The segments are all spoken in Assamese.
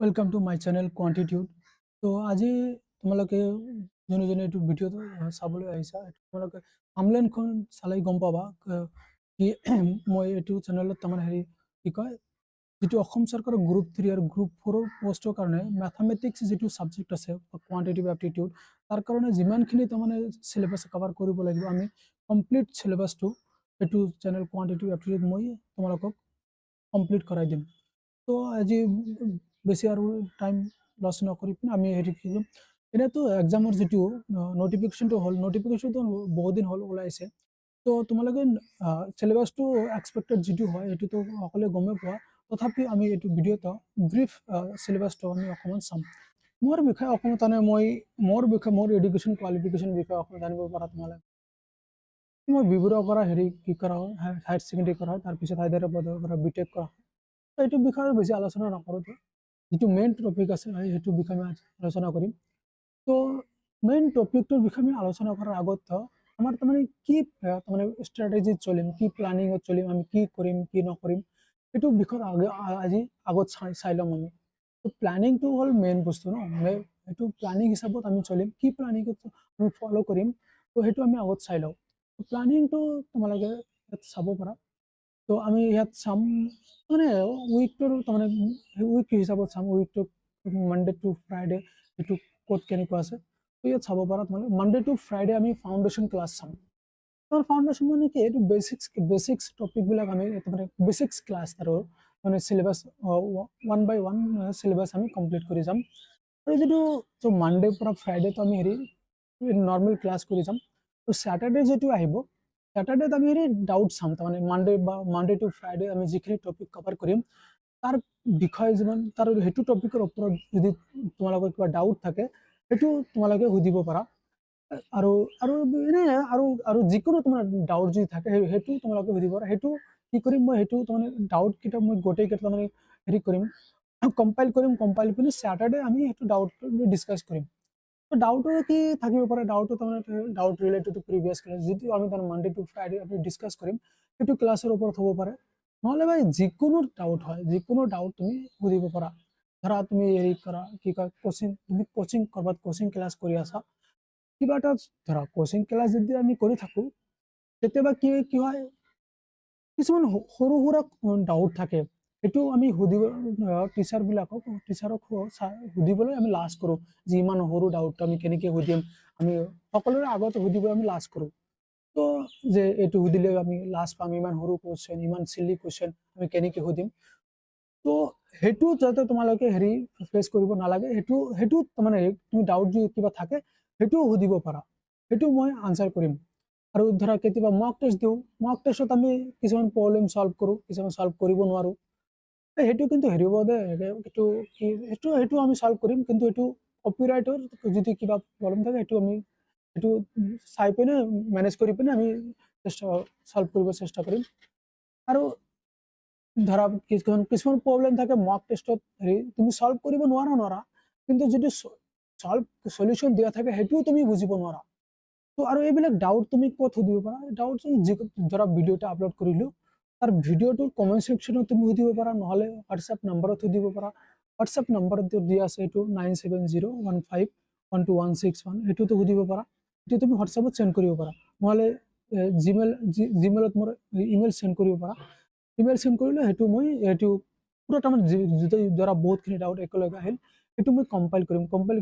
Welcome to my channel Quantitude. तो আজি তোমালোকে যোনে যোনে এইটো ভিডিঅ'টো চাবলৈ আহিছা তোমালোকে থাম্বনেইলখন চালে গম পাবা কি মই এইটো চেনেলত তাৰমানে হেৰি কি কয় যেটো অসম চৰকাৰৰ গ্ৰুপ 3 আৰু গ্ৰুপ 4 ৰ পোষ্টৰ কাৰণে ম্যাথমেটিক্স যেটো সাবজেক্ট আছে কোয়ান্টিটেটিভ এপ্টিটিউড তাৰ কাৰণে যিমানখিনি তাৰমানে সিলেবাস কভাৰ কৰিব লাগিব আমি কমপ্লিট সিলেবাসটো এইটো চেনেল কোয়ান্টিটেটিভ এপ্টিটিউড মই তোমালোকক কমপ্লিট কৰাই দিম। তো আজি বেছি আৰু টাইম লছ নকৰি পিনে আমি হেৰি কৰিম। এনেতো এক্সামৰ যেটো নোটিফিকেশনটো হল নোটিফিকেশনটো বহুত দিন হল ওলাইছে। তো তোমালোকে সিলেবাসটো এক্সপেক্টেড যেটো হয় এটো তো সকলে গমে পোৱা। তথাপি আমি এইটো ভিডিঅ'টো ব্ৰিফ সিলেবাসটো আমি অকমান চাম। মোৰ বিষয়ে অকমান তানে মই মোৰ এডুকেশন কোৱালিফিকেশন বিষয়ে অকমান জানিব পৰা তোমালোকে মই বিবুৰৰ পৰা হেৰি কি কৰা হয় হায়াৰ সেকেন্ডাৰী কৰা হয় তাৰ পিছত হায়দৰাবাদৰ পৰা বিটেক কৰা হয়। তো এইটো বিষয়ে বেছি আলোচনা নকৰো। যেটো মেইন টপিক আছে সেইটো বিষয়ে আমি আলোচনা কৰিম। তো মেইন টপিকটোৰ বিষয়ে আমি আলোচনা কৰাৰ আগত আমাৰ তাৰমানে কি তাৰমানে স্ট্ৰ্যাটেজি চলিম কি প্ল্যানিংত চলিম আমি কি কৰিম কি নকৰিম এইটো বিষয়ত আজি আগত চাই ল'ম আমি। তো প্ল্যানিংটো হল মেইন বস্তু ন এইটো প্ল্যানিং হিচাপত আমি চলিম কি প্ল্যানিংত আমি ফলো কৰিম তো সেইটো আমি আগত চাই লওঁ। প্ল্যানিংটো তোমালোকে চাব পাৰা। তো আমি ইয়াত চাম মানে উইকটোৰ তাৰমানে উইক হিচাপত চাম উইকটো মানডে টু ফ্ৰাইডে এইটো ক'ত কেনেকুৱা আছে। তো ইয়াত চাব পাৰা তোমালোকে মানডে টু ফ্ৰাইডে আমি ফাউণ্ডেশ্যন ক্লাছ চাম। তো ফাউণ্ডেশ্যন মানে কি এইটো বেচিক্স টপিকবিলাক আমি তাৰমানে বেচিক্স ক্লাছ আৰু মানে সিলেবাস 1 বাই 1 সিলেবাস আমি কমপ্লিট কৰি যাম। আৰু যেটো মানডে পৰা ফ্ৰাইডে তো আমি হেৰি নৰ্মেল ক্লাছ কৰি যাম। তো স্যাটাৰডে যেটো আহিব স্যাটাৰডে আমি হেৰি ডাউট চাম তাৰমানে মানডে টু ফ্ৰাইডে আমি যিখিনি টপিক কভাৰ কৰিম তাৰ বিষয়ে যিমান তাৰ সেইটো টপিকৰ ওপৰত যদি তোমালোকৰ কিবা ডাউট থাকে সেইটো তোমালোকে সুধিব পাৰা। আৰু আৰু এনে আৰু যিকোনো তোমাৰ ডাউট যদি থাকে সেইটো তোমালোকে সুধিব পাৰা। সেইটো কি কৰিম মই সেইটো তাৰমানে ডাউট কিটা মই গোটেই কেইটা মানে হেৰি কৰিম কম্পাইল কৰি স্যাটাৰডে আমি সেইটো ডাউট ডিসকাস কৰিম। তো ডাউটো কি থাকিব পাৰে ডাউটো তাৰমানে doubt related to previous class যেটো আমি তাৰ মানডে টু ফ্ৰাইডে আমি ডিসকাস কৰিম সেইটো ক্লাছৰ ওপৰত হ'ব পাৰে। নহলে ভাই যিকোনো ডাউট হয় যিকোনো ডাউট তুমি সুধিব পাৰা। ধৰা তুমি হেৰি কৰা কি কয় কোচিং কৰবাত কোচিং ক্লাছ কৰি আছা কিবা এটা ধৰা কোচিং ক্লাছ যদি আমি কৰি থাকো তেতিয়াবা কি হয় কিছুমান সৰু সুৰা ডাউট থাকে সেইটো আমি টিচাৰক সুধিবলৈ আমি লাজ কৰো যে ইমান সৰু ডাউট আমি কেনেকে সুধিম আমি সকলোৰে আগত সুধিবলৈ আমি লাজ কৰো। তো যে এইটো সুধিলে আমি লাজ পাম ইমান সৰু কোৱেশ্চন ইমান সিলি কোৱেশ্চন আমি কেনেকে সুধিম। তো সেইটো যাতে তোমালোকে হেৰি ফেচ কৰিব নালাগে সেইটো তাৰমানে তুমি ডাউট যদি কিবা থাকে সেইটো সুধিব পাৰা সেইটো মই আনসাৰ কৰিম। আৰু ধৰা কেতিয়াবা মক টেষ্ট দিওঁ মক টেষ্টত আমি কিছুমান প্ৰব্লেম সলভ কৰোঁ কিছুমান সলভ কৰিব নোৱাৰো সেইটো কিন্তু হেৰিব দে এইটো কি সেইটো আমি সলভ কৰিম কিন্তু এইটো কপিৰাইটৰ যদি কিবা প্ৰব্লেম থাকে সেইটো আমি এইটো চাই পিনে মেনেজ কৰি পিনে আমি সলভ কৰিব চেষ্টা কৰিম। আৰু ধৰা কিছুমান প্ৰব্লেম থাকে মক টেষ্টত হেৰি তুমি সলভ কৰিব নোৱাৰা কিন্তু যদি সলভ সলিউশন দিয়া থাকে সেইটোও তুমি বুজিব নোৱাৰা। তো আৰু এইবিলাক ডাউট তুমি ক'ত সুধিব পাৰা ডাউট ধৰা ভিডিঅ'টা আপলোড কৰিলো তাৰ ভিডিঅ'টোৰ কমেন্ট সেকশনত তুমি সুধিব পাৰা নহলে হোৱাটসঅ্যাপ নম্বৰত সুধিব পাৰা। হোৱাটসঅ্যাপ নম্বৰত দিয়া আছে এইটো 9701512161 এইটোতো সুধিব পাৰা এইটো তুমি হোৱাটসঅ্যাপত সেন্ড কৰিব পাৰা নহলে জিমেইলত মোৰ ইমেইল সেন্ড কৰিব পাৰা। ইমেইল সেন্ড কৰিলে সেইটো মই এইটো পুৰা তাৰমানে ধৰা বহুতখিনি ডাউট একেলগে আহিল সেইটো মই কম্পাইল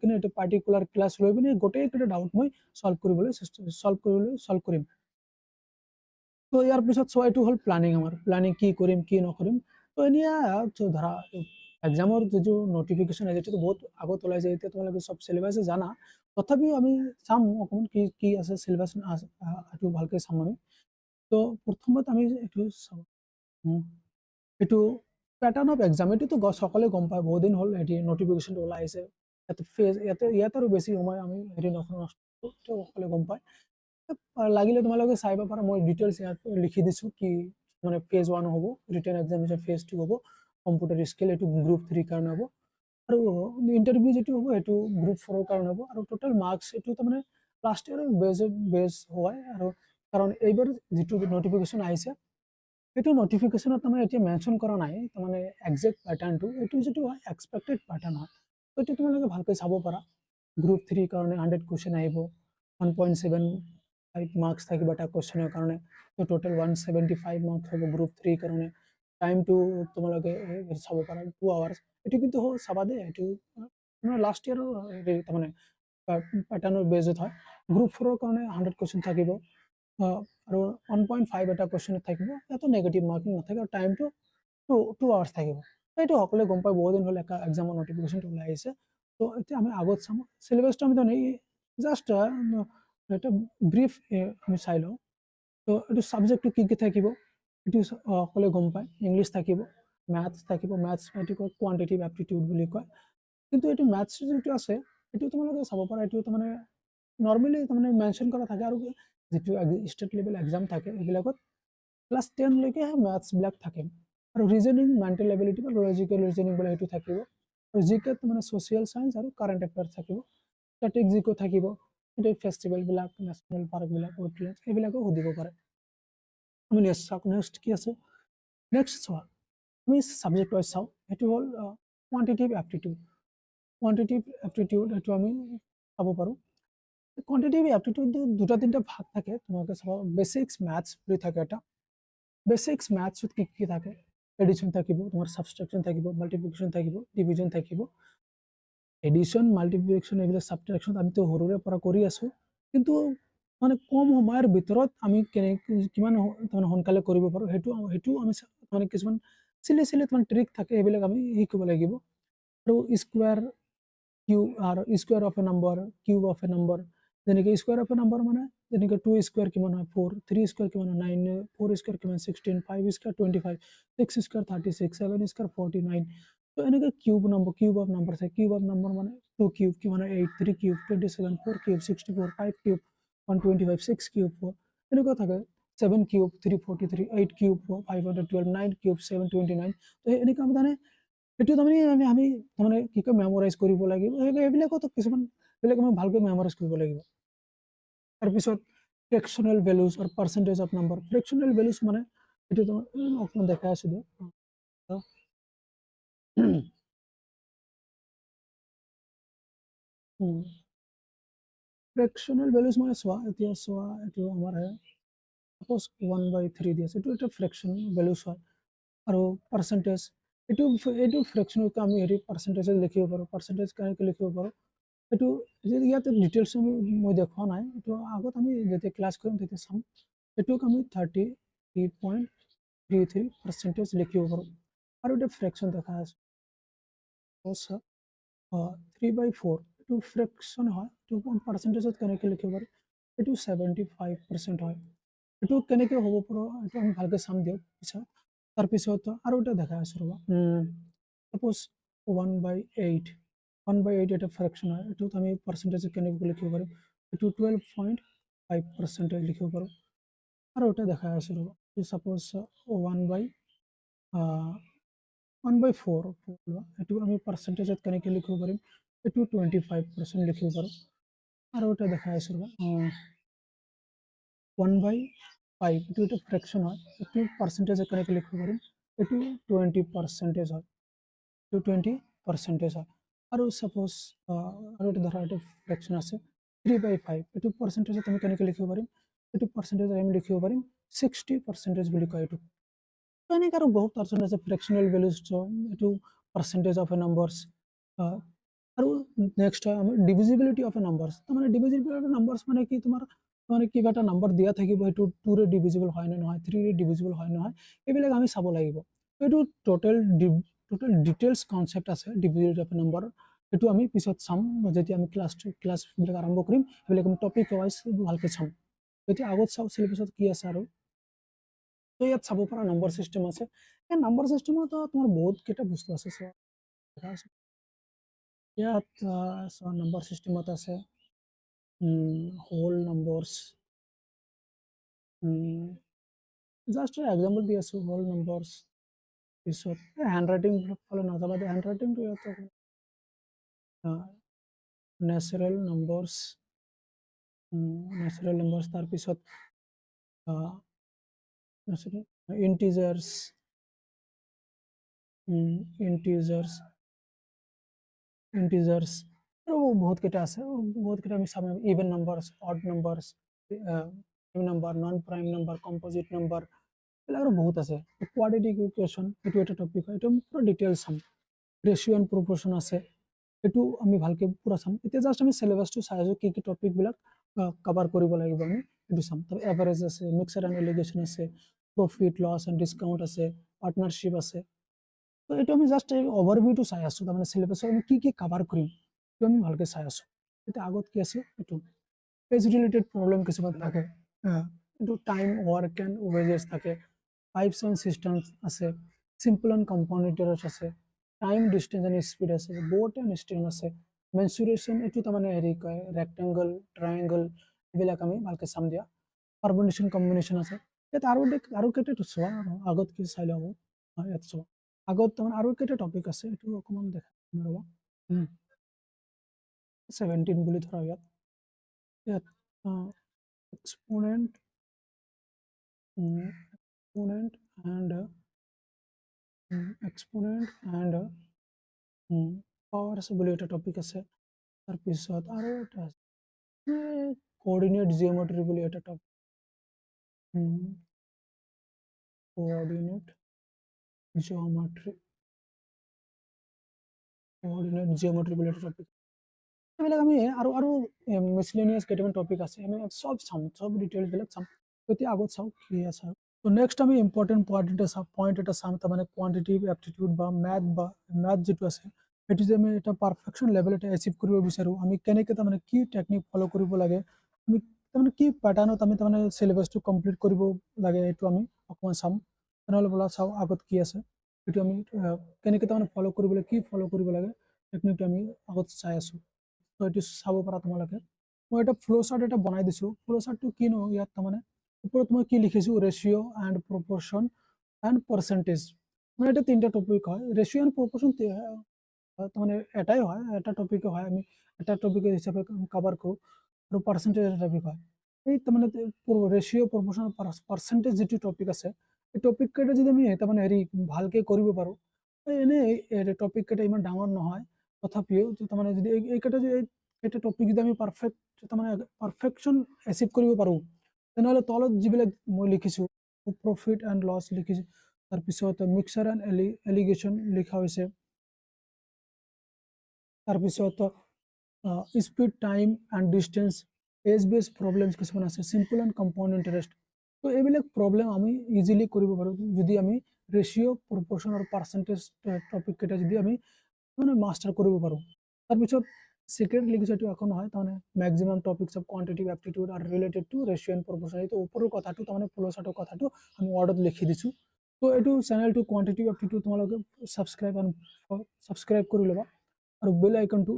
কিনে এইটো পাৰ্টিকুলাৰ ক্লাছ লৈ পিনে গোটেইকেইটা ডাউট মই সলভ কৰিম। তো ইয়াৰ পিছত চোৱা এইটো হ'ল প্ল্যানিং আমাৰ প্ল্যানিং কি কৰিম কি নকৰিম। তো এনিয়া ধৰা এক্সামৰ যিটো নোটিফিকেশন আছে এইটো বহুত আগত ওলাই যায় এতিয়া তোমালোকে সব সিলেবাসে জানা তথাপিও আমি চাম অকমান কি আছে সিলেবাস এইটো ভালকে চাম আমি। তো প্ৰথমত আমি এইটো চাম এইটো প্যাটার্ন অফ এক্সাম এইটো সকলে গম পায় বহুত দিন হল এটি নোটিফিকেশনটো ওলাই আহিছে ইয়াত আৰু বেছি সময় আমি হেৰি নষ্ট সকলে গম পায়। লাগিলে তোমালোকে চাইব পাৰা মই ডিটেইলছ ইয়াত লিখি দিছো কি মানে ফেজ 1 হ'ব ৰিটেন এক্সামিনেশ্যন ফেজ 2 হ'ব কম্পিউটাৰ স্কিল এইটো গ্ৰুপ 3 কাৰণে হ'ব আৰু ইন্টাৰভিউ যেটো হ'ব এইটো গ্ৰুপ 4 ৰ কাৰণে হ'ব আৰু টোটাল মাৰ্কস এইটো তাৰমানে লাষ্ট ইয়াৰ বেজ হয় আৰু কাৰণ এইবাৰ যেটো নোটিফিকেশন আহিছে এইটো নটিফিকেশ্যনত তাৰমানে এতিয়া মেনশ্যন কৰা নাই তাৰমানে একজেক্ট পেটাৰ্ণটো, এইটো যিটো হয় এক্সপেক্টেড পেটাৰ্ণ হয়। তো এইটো তোমালোকে ভালকৈ চাব পাৰা। গ্ৰুপ 3 কাৰণে 100 কুৱেশ্যন আহিব, 1.75 মাৰ্কছ থাকিব এটা কুৱেশ্যনৰ কাৰণে, তো টোটেল 175 মাৰ্কছ হ'ব গ্ৰুপ 3 কাৰণে। টাইমটো তোমালোকে চাব পাৰা 2 আৱাৰ্ছ। এইটো কিন্তু চাবা দেই, এইটো লাষ্ট ইয়াৰৰ তাৰমানে পেটাৰ্ণৰ বেজত হয়। গ্ৰুপ 4ৰ কাৰণে 100 কুৱেশ্যন থাকিব আৰু 1.5 এটা কুৱেশ্যনত থাকিব, ইয়াতো নেগেটিভ মাৰ্কিং নাথাকে আৰু টাইমটো 2 আৱাৰ্ছ থাকিব। এইটো সকলোৱে গম পায়, বহুদিন হ'লে এক্সামৰ নটিফিকেশ্যনটো ওলাই আহিছে। তো এতিয়া আমি আগত চাম চিলেবাছটো, আমি তাৰমানে জাষ্ট এটা ব্ৰিফ আমি চাই লওঁ। তো এইটো ছাবজেক্টটো কি থাকিব এইটো সকলোৱে গম পায়। ইংলিছ থাকিব, মেথছ থাকিব, মেথছ এইটো কয় কোৱান্টিটিভ এপ্টিটিউড বুলি কয়। কিন্তু এইটো মেথছ যিটো আছে এইটো তোমালোকে চাব পাৰা, এইটো তাৰমানে নৰ্মেলি তাৰমানে মেনশ্যন কৰা থাকে আৰু যিটো ষ্টেট লেভেল এক্সাম থাকে এইবিলাকত ক্লাছ 10 লৈকে মেথছবিলাক থাকে। আৰু ৰিজনিং, মেণ্টেল এবিলিটি বা লজিকেল ৰিজনিং বোলে সেইটো থাকিব। আৰু জিকে মানে ছ'চিয়েল চায়েন্স আৰু কাৰেণ্ট এফেয়াৰ্ছ থাকিব। ষ্টেটিক জিকো থাকিব, সেইটো ফেষ্টিভেলবিলাক, নেশ্যনেল পাৰ্কবিলাক, উইটলেণ্ড এইবিলাকো সুধিব পাৰে। আমি নেক্সট কি আছে, নেক্সট চোৱা আমি ছাবজেক্ট ৱাইজ চাওঁ। সেইটো হ'ল কোৱান্টিটিভ এপ্টিটিউড। কোৱান্টিটিভ এপ্টিটিউড এইটো আমি চাব পাৰোঁ। কোৱান্টিটিভ এপ্টিটিউড দুটা তিনিটা ভাগ থাকে, তোমালোকে চাব। বেচিক্স মেথছ বুলি থাকে এটা। বেচিক্স মেথছত কি থাকে, এডিশ্যন থাকিব, তোমাৰ ছাবষ্ট্ৰেকশ্যন থাকিব, মাল্টিপ্লিকেশ্যন থাকিব, ডিভিজন থাকিব। এডিশ্যন, মাল্টিপ্লিকেশ্যন এইবিলাক ছাবট্ৰেকশ্যন আমিতো সৰুৰে পৰা কৰি আছোঁ, কিন্তু মানে কম সময়ৰ ভিতৰত আমি কিমান তাৰমানে সোনকালে কৰিব পাৰোঁ সেইটো আমি মানে কিছুমান চিলি তাৰমানে ট্ৰিক থাকে, সেইবিলাক আমি শিকিব লাগিব। আৰু স্কুৱাৰ, কিউব আৰু square of A number, cube of A number. যেনেকৈ স্কুৱাৰ অফ এ নম্বৰ মানে যেনেকৈ 2 স্কুৱাৰ কিমান হয় 4, 3 স্কুৱাৰ কিমান হয় 9, 4 স্কুৱাৰ কিমান 16, 5 স্কুৱাৰ 25, 6 স্কুৱাৰ 36, 7 স্কুৱাৰ 49। তো এনেকৈ কিউব অফ নম্বৰ আছে। কিউব অফ নম্বৰ মানে 2 কিউব কিমান হয় 8, 3 কিউব 27, 4 কিউব 64, 5 কিউব 125, 6 কিউব এনেকুৱা থাকে। 7 কিউব 343, 8 কিউব 512, 9 কিউব 729। তো এনেকুৱা মানে এইটো তাৰমানে আমি তাৰমানে কি কয় মেমৰাইজ কৰিব লাগিব। এইবিলাকতো কিছুমান বেলেগ আমি ভালকৈ মেমৰাইজ কৰিব লাগিব। তাৰপিছত ফ্ৰেকশ্যনেল ভেলুজ আৰু পাৰ্চেণ্টেজ অফ নম্বৰ। ফ্ৰেকশ্যনেল ভেলুজ মানে এইটো তোমাৰ অকণমান দেখাই আছোঁ দিয়ক। ফ্ৰেকশ্যনেল ভেলুজ মানে চোৱা, এতিয়া চোৱা এইটো আমাৰ সাপ'জ 1/3 দি আছে, এইটো এটা ফ্ৰেকশ্যন ভেলুজ হয়। আৰু পাৰ্চেণ্টেজ, এইটো ফ্ৰেকশ্যনকে আমি পাৰ্চেণ্টেজত লিখিব পাৰোঁ। পাৰ্চেণ্টেজ কেনেকৈ লিখিব পাৰোঁ এইটো ইয়াতে ডিটেইলছ মই দেখুওৱা নাই, এইটো আগত আমি যেতিয়া ক্লাছ কৰিম তেতিয়া চাম। এইটোক আমি 33.33% লিখিব পাৰোঁ। আৰু এটা ফ্ৰেকশ্যন দেখা আছে 3/4, এইটো ফ্ৰেকশ্যন হয়। এইটো পাৰ্চেণ্টেজত কেনেকৈ লিখিব পাৰোঁ, এইটো 75% হয়। এইটো কেনেকৈ হ'ব পাৰোঁ এইটো আমি ভালকৈ চাম দিয়ক পিছত। তাৰপিছত আৰু এটা দেখা আছোঁ ৰ'বা, ছাপ'জ 1/8 এটা ফ্ৰেকশ্যন হয়। এইটোত আমি পাৰ্চেণ্টেজ কেনেকৈ লিখিব পাৰিম, এইটো 12.5% লিখিব পাৰোঁ। আৰু এটা দেখা আছোঁ ৰ'বা, ছাপ'জ 1/4 এইটো আমি পাৰ্চেণ্টেজত কেনেকৈ লিখিব পাৰিম, এইটো 25% লিখিব পাৰোঁ। আৰু এটা দেখা আছোঁ ৰ'বা, 1/5 এইটো এটা ফ্ৰেকশ্যন হয়। এইটো পাৰ্চেণ্টেজত কেনেকৈ লিখিব পাৰিম, এইটো 20% হয়। এইটো 20% হয়। আৰু ছাপ'জ আৰু এটা ধৰা এটা ফ্ৰেকশ্যন আছে 3/5, এইটো পাৰ্চেণ্টেজত আমি কেনেকৈ লিখিব পাৰিম, এইটো পাৰ্চেণ্টেজত আমি লিখিব পাৰিম 60% বুলি কয় এইটো। তো এনেকৈ আৰু বহুত পাৰ্চেণ্ট আছে। ফ্ৰেকশ্যনেল ভেলুজ এইটো পাৰ্চেণ্টেজ অফ এ নম্বৰছ। আৰু নেক্সট হয় আমাৰ ডিভিজিবিলিটি অফ এ নম্বৰছ। তাৰমানে ডিভিজিবিলিটি অফ এ নম্বৰছ মানে কি, তোমাৰ মানে কিবা এটা নম্বৰ দিয়া থাকিব, সেইটো 2ৰে ডিভিজিবল হয় নে নহয়, 3ৰে ডিভিজিবল হয় নে নহয়, এইবিলাক আমি চাব লাগিব। এইটো টোটেল ডিটেইলছ কনচেপ্ট আছে ডিভিজিবিলিটি অফ এ নম্বৰ। এইটো আমি পিছত চাম, যেতিয়া আমি ক্লাছবিলাক আৰম্ভ কৰিম, সেইবিলাক আমি টপিক ৱাইজ ভালকৈ চাম। এতিয়া আগত চাওঁ চিলেবাছত কি আছে। আৰু তো ইয়াত চাব পৰা নম্বৰ চিষ্টেম আছে। এই নম্বৰ চিষ্টেমত তোমাৰ বহুত কেইটা বস্তু আছে। ইয়াত চোৱা নম্বৰ চিষ্টেমত আছে whole numbers. Just example the আছোঁ, হোল নম্বৰছ। পিছত হেণ্ড ৰাইটিং ফালে নাযাবা দে, হেণ্ড ৰাইটিংটো ইয়াত নেচাৰেল নম্বৰছ, তাৰপিছত integers, integers, integers আৰু বহুত কেইটা আছে, বহুত কেইটা আমি চাম, even numbers, odd numbers, prime number, non prime number, composite number, এইবিলাক আৰু বহুত আছে। কোৱাড্ৰেটিক ইকুৱেশ্যন এইটো এটা টপিক হয়, এইটো পুৰা ডিটেইলছ চাম। ৰেচিঅ' এণ্ড প্ৰপৰ্শ্যন আছে, এইটো আমি ভালকে পুৰা চাম। এতিয়া জাষ্ট আমি চিলেবাছটো চাই আছোঁ, কি কি টপিকবিলাক কভাৰ কৰিব লাগিব আমি এইটো চাম। তাৰ এভাৰেজ আছে, মিক্সাৰ এণ্ড এলিগেশ্যন আছে, প্ৰফিট লছ এণ্ড ডিছকাউণ্ট আছে, পাৰ্টনাৰশ্বিপ আছে। তো এইটো আমি জাষ্ট এই অভাৰভিউটো চাই আছোঁ, তাৰমানে চিলেবাছত আমি কি কি কভাৰ কৰিম এইটো আমি ভালকৈ চাই আছোঁ। এতিয়া আগত কি আছে, এইটো পেজ ৰিলেটেড প্ৰব্লেম কিছুমান থাকে, এইটো টাইম, ৱৰ্ক এণ্ড ৱেজেছ থাকে, পাইপছ এণ্ড চিষ্টেমছ আছে, চিম্পল এণ্ড কম্পাউণ্ডেটৰ্ছ আছে, টাইম, ডিষ্টেঞ্চ এণ্ড স্পীড আছে, বট এণ্ড ষ্ট্ৰিং আছে, মেনচুৰেশ্যন এইটো তাৰমানে হেৰি কয়, ৰেক্টেংগল, ট্ৰায়েংগল, এইবিলাক আমি ভালকৈ চাম দিয়া। পাৰ্বনেশ্যন কম্বিনেশ্যন আছে। ইয়াত আৰু কেইটা চোৱা, আগত কি চাই ল'ব, ইয়াত চোৱা আগত তাৰমানে আৰু কেইটা টপিক আছে, এইটো অকণমান দেখা ৰ'ব। 17 বুলি ধৰা ইয়াত exponent and powers বুলি এটা টপিক আছে। তাৰপিছত আৰু এটা আছে কোঅৰ্ডিনেট জিঅ'মেট্ৰি বুলি এটা টপিক, কোঅৰ্ডিনেট জিঅ'মেট্ৰি বুলি এটা টপিক। এইবিলাক আমি আৰু মিছলেনিয়াছ কেইটামান টপিক আছে, আমি চব চাম, চব ডিটেইলছবিলাক চাম। এতিয়া আগত চাওঁ কি আছে। তো নেক্সট আমি ইম্পৰ্টেণ্ট পইণ্ট এটা চাম, তাৰমানে কোৱান্টিটিভ এপ্টিটিউড বা মেথ যিটো আছে, সেইটো যে আমি এটা পাৰফেকশ্যন লেভেল এটা এচিভ কৰিব বিচাৰোঁ, আমি কেনেকৈ তাৰমানে কি টেকনিক ফ'ল' কৰিব লাগে, আমি তাৰমানে কি পেটাৰ্ণত আমি তাৰমানে চিলেবাছটো কমপ্লিট কৰিব লাগে, এইটো আমি অকণমান চাম। তেনেহ'লে ব'লা চাওঁ আগত কি আছে, এইটো আমি কেনেকৈ তাৰমানে ফ'ল' কৰিবলৈ, কি ফ'ল' কৰিব লাগে, টেকনিকটো আমি আগত চাই আছোঁ। তো এইটো চাব পাৰা তোমালোকে। মই এটা ফ্ল' চাৰ্ট এটা বনাই দিছোঁ। ফ্ল' চাৰ্টটো কিনো, ইয়াত তাৰমানে ওপৰত মই কি লিখিছোঁ, ৰেচিঅ' এণ্ড প্ৰপৰ্শ্যন এণ্ড পাৰ্চেণ্টেজ, মানে এটা 3টা টপিক হয়। ৰেচিঅ' এণ্ড প্ৰপৰ্শ্যন তাৰমানে এটাই হয়, এটা টপিকে হয়, আমি এটা টপিক হিচাপে কভাৰ কৰোঁ, আৰু পাৰ্চেণ্টেজ এটা টপিক হয়। এই তাৰমানে ৰেচিঅ' প্ৰপৰ্শ্যন পাৰ্চেণ্টেজ যিটো টপিক আছে, এই টপিক কেইটা যদি আমি তাৰমানে ভালকৈ কৰিব পাৰোঁ, এনেই টপিক কেইটা ইমান ডাঙৰ নহয়, তথাপিও তাৰমানে যদি এইকেইটা টপিক যদি আমি তাৰমানে পাৰফেকশ্যন এচিভ কৰিব পাৰোঁ, তেনেহ'লে তলত যিবিলাক মই লিখিছোঁ, প্ৰফিট এণ্ড লছ লিখিছোঁ, তাৰপিছত মিক্সাৰ এণ্ড এলিগেশ্যন লিখা হৈছে, তাৰপিছত speed, time and distance, age based problems কিছুমান আছে, চিম্পল এণ্ড কম্পাউণ্ড ইণ্টাৰেষ্ট। তো এইবিলাক প্ৰব্লেম আমি ইজিলি কৰিব পাৰোঁ যদি আমি ৰেচিঅ', প্ৰপৰ্শ্যন আৰু পাৰ্চেণ্টেজ টপিক কেইটা যদি আমি মানে মাষ্টাৰ কৰিব পাৰোঁ। তাৰপিছত চিক্ৰেট লিখিছোঁ, এইটো একো নহয়, তাৰমানে maximum topics of quantitative aptitude আৰু ৰিলেটেড টু ৰেচিঅ' এণ্ড প্ৰপৰ্শ্যন, এইটো ওপৰৰ কথাটো তাৰমানে ফ্ল' চাৰ্টৰ কথাটো আমি ৱৰ্ডত লিখি দিছোঁ। তো এইটো চেনেলটো কোৱান্টিটিভ এপ্টিটিউড তোমালোকে ছাবস্ক্ৰাইব কৰি ল'বা, আৰু বেল আইকনটো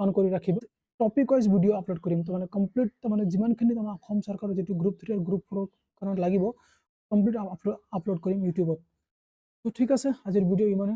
অন কৰি ৰাখিবা। টপিক ৱাইজ ভিডিঅ' আপলোড কৰিম, তাৰমানে কমপ্লিট তাৰমানে যিমানখিনি আমাৰ অসম চৰকাৰৰ যিটো গ্ৰুপ 3 আৰু গ্ৰুপ 4 কাৰণে লাগিব, কমপ্লিট আপলোড কৰিম ইউটিউবত। তো ঠিক আছে, আজিৰ ভিডিঅ' ইমানে।